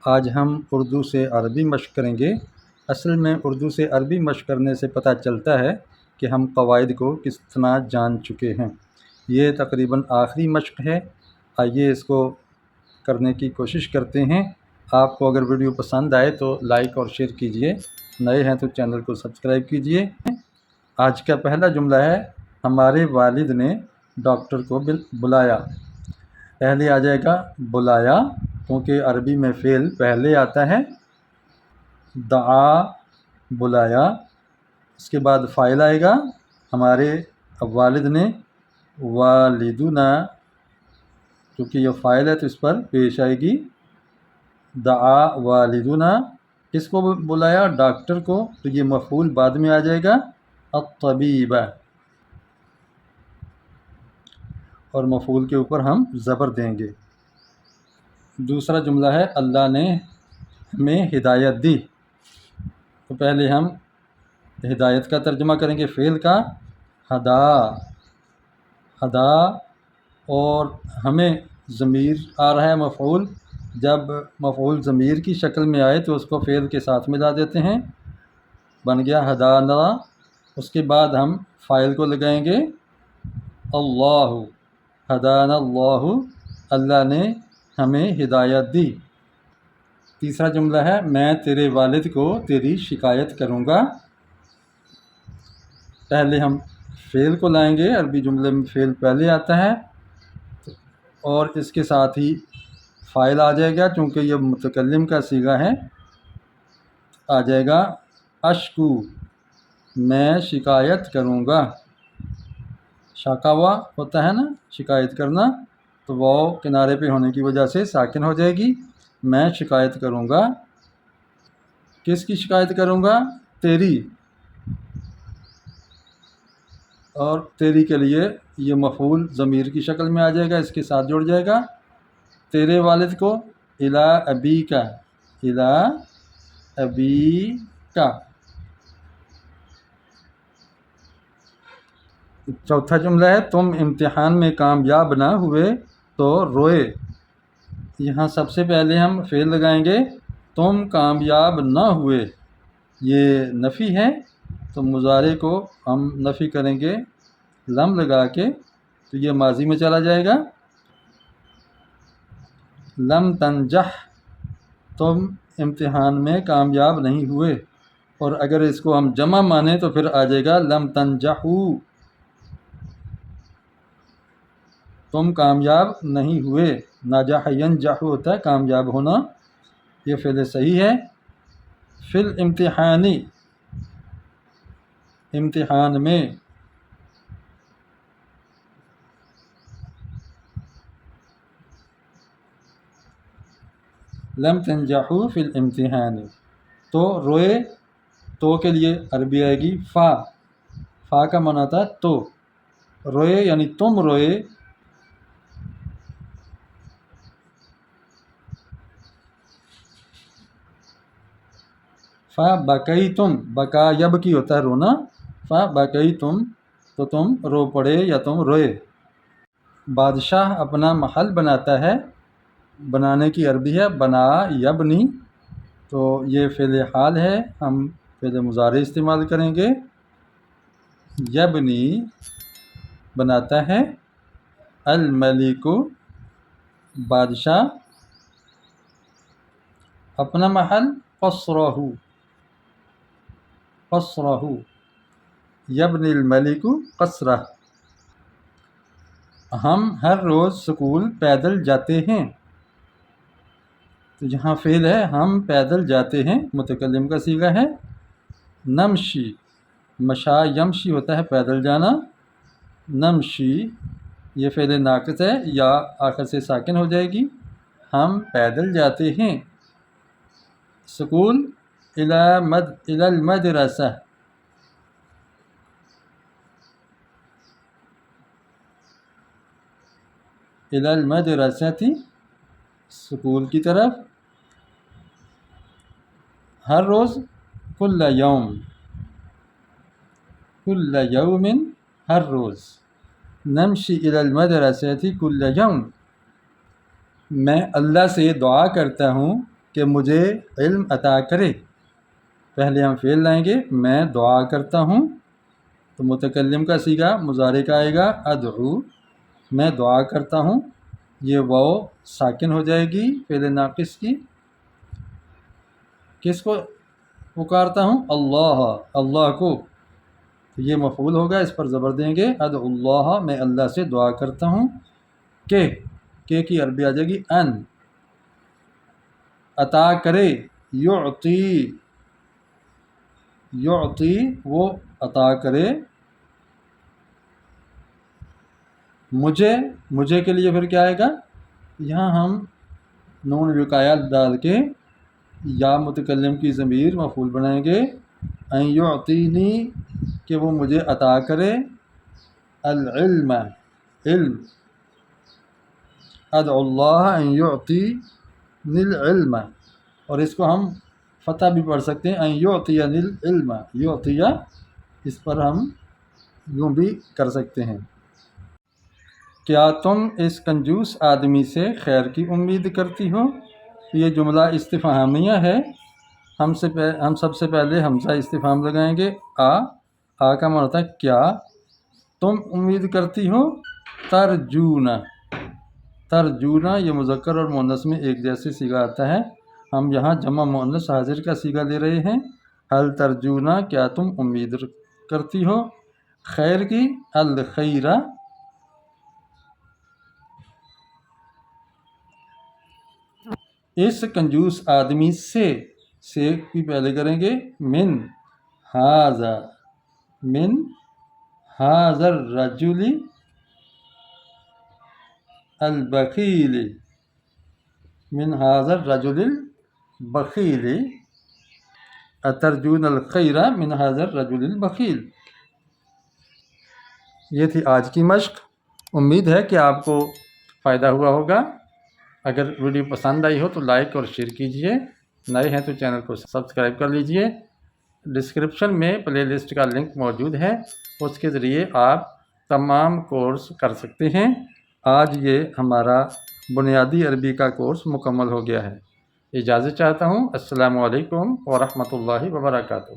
آج ہم اردو سے عربی مشق کریں گے۔ اصل میں اردو سے عربی مشق کرنے سے پتہ چلتا ہے کہ ہم قواعد کو کس طرح جان چکے ہیں۔ یہ تقریباً آخری مشق ہے۔ آئیے اس کو کرنے کی کوشش کرتے ہیں۔ آپ کو اگر ویڈیو پسند آئے تو لائک اور شیئر کیجئے، نئے ہیں تو چینل کو سبسکرائب کیجئے۔ آج کا پہلا جملہ ہے، ہمارے والد نے ڈاکٹر کو بلایا۔ پہلے آ جائے گا بلایا، کیونکہ عربی میں فعل پہلے آتا ہے۔ دعا، بلایا، اس کے بعد فاعل آئے گا ہمارے والد نے، والدنا، کیونکہ یہ فاعل ہے تو اس پر پیش آئے گی دعا والدنا۔ کس کو بلایا؟ ڈاکٹر کو، تو یہ مفعول بعد میں آ جائے گا الطبیب، اور مفعول کے اوپر ہم زبر دیں گے۔ دوسرا جملہ ہے، اللہ نے ہمیں ہدایت دی۔ تو پہلے ہم ہدایت کا ترجمہ کریں گے فعل کا، ہدا، ہدا، اور ہمیں ضمیر آ رہا ہے مفعول۔ جب مفعول ضمیر کی شکل میں آئے تو اس کو فعل کے ساتھ ملا دیتے ہیں، بن گیا ہدانا۔ اس کے بعد ہم فاعل کو لگائیں گے اللہ، ہدانا اللہ، اللہ نے ہمیں ہدایت دی۔ تیسرا جملہ ہے، میں تیرے والد کو تیری شکایت کروں گا۔ پہلے ہم فعل کو لائیں گے، عربی جملے میں فعل پہلے آتا ہے، اور اس کے ساتھ ہی فاعل آ جائے گا، چونکہ یہ متکلم کا صیغہ ہے، آ جائے گا اشکو، میں شکایت کروں گا۔ شکاوا ہوتا ہے نا شکایت کرنا، تو وہ کنارے پہ ہونے کی وجہ سے ساکن ہو جائے گی۔ میں شکایت کروں گا۔ کس کی شکایت کروں گا؟ تیری، اور تیری کے لیے یہ مفعول ضمیر کی شکل میں آ جائے گا، اس کے ساتھ جڑ جائے گا تیرے والد کو، الی ابی کا، الی ابی کا۔ چوتھا جملہ ہے، تم امتحان میں کامیاب نہ ہوئے تو روئے۔ یہاں سب سے پہلے ہم فعل لگائیں گے، تم کامیاب نہ ہوئے، یہ نفی ہے، تو مضارع کو ہم نفی کریں گے لم لگا کے، تو یہ ماضی میں چلا جائے گا۔ لم تنجح، تم امتحان میں کامیاب نہیں ہوئے، اور اگر اس کو ہم جمع مانیں تو پھر آ جائے گا لم تنجحو، تم کامیاب نہیں ہوئے۔ نجح ینجح ہوتا ہے کامیاب ہونا، یہ فعل صحیح ہے۔ فی الامتحانی، امتحان میں، لم تنجحوا فی الامتحان، تو روئے، تو کے لیے عربی آئے گی فا، فا کا معنی آتا ہے تو، روئے یعنی تم روئے۔ فا بکیتم، بکا یبکی ہوتا ہے رونا، فا بکیتم، تو تم رو پڑے یا تم روئے۔ بادشاہ اپنا محل بناتا ہے، بنانے کی عربی ہے بنا یبنی، تو یہ فعل حال ہے، ہم فعل مضارع استعمال کریں گے۔ یبنی بناتا ہے، الملک بادشاہ، اپنا محل، قصرہ، قصرہ، یبنی الملک قصرہ۔ ہم ہر روز اسکول پیدل جاتے ہیں، تو یہاں فعل ہے ہم پیدل جاتے ہیں، متکلم کا صیغہ ہے۔ نمشی، مشا یمشی ہوتا ہے پیدل جانا، نمشی یہ فعل ناقص ہے، یا آخر سے ساکن ہو جائے گی، ہم پیدل جاتے ہیں اسکول، الی المدرسہ، الی المدرسۃ، اسکول کی طرف۔ ہر روز، کل یوم، کل یوم، ہر روز۔ نمشی الی المدرسۃ کل یوم، میں اللہ سے دعا کرتا ہوں کہ مجھے علم عطا کرے۔ پہلے ہم فعل لائیں گے، میں دعا کرتا ہوں، تو متکلم کا صیغہ مضارع کا آئے گا ادعو، میں دعا کرتا ہوں، یہ واو ساکن ہو جائے گی فعل ناقص کی۔ کس کو پکارتا ہوں؟ اللہ، اللہ کو، تو یہ مفعول ہوگا، اس پر زبر دیں گے ادعو اللہ، میں اللہ سے دعا کرتا ہوں کہ کی عربی آ جائے گی ان، عطا کرے، یعطی وہ عطا کرے، مجھے کے لیے پھر کیا آئے گا؟ یہاں ہم نون وقایہ ڈال کے یا متکلم کی ضمیر مفعول بنائیں گے، ان یعطینی کہ وہ مجھے عطا کرے، العلم علم، ادعو اللہ ان یعطینی العلم، اور اس کو ہم فتح بھی پڑھ سکتے ہیں، ان یعطینی العلم، یعطیہ اس پر ہم یوں بھی کر سکتے ہیں۔ کیا تم اس کنجوس آدمی سے خیر کی امید کرتی ہو؟ یہ جملہ استفہامیہ ہے، ہم سب سے پہلے حمزہ استفہام لگائیں گے، آ کا معنی ہوتا ہے کیا تم امید کرتی ہو؟ ترجونا یہ مذکر اور مؤنث میں ایک جیسے صیغہ آتا ہے، ہم یہاں جمع مؤنث حاضر کا صیغہ لے رہے ہیں۔ ہل ترجونا کیا تم امید کرتی ہو خیر کی، الخیرہ اس کنجوس آدمی سے بھی پہلے کریں گے، من ہذا الرجل البخیل، من هذا الرجل البخیل، اترجون الخیر من هذا الرجل البخیل۔ یہ تھی آج کی مشق، امید ہے کہ آپ کو فائدہ ہوا ہوگا۔ اگر ویڈیو پسند آئی ہو تو لائک اور شیئر کیجیے، نئے ہیں تو چینل کو سبسکرائب کر لیجیے۔ ڈسکرپشن میں پلے لسٹ کا لنک موجود ہے، اس کے ذریعے آپ تمام کورس کر سکتے ہیں۔ آج یہ ہمارا بنیادی عربی کا کورس مکمل ہو گیا ہے۔ اجازت چاہتا ہوں، السلام علیکم ورحمۃ اللہ وبرکاتہ۔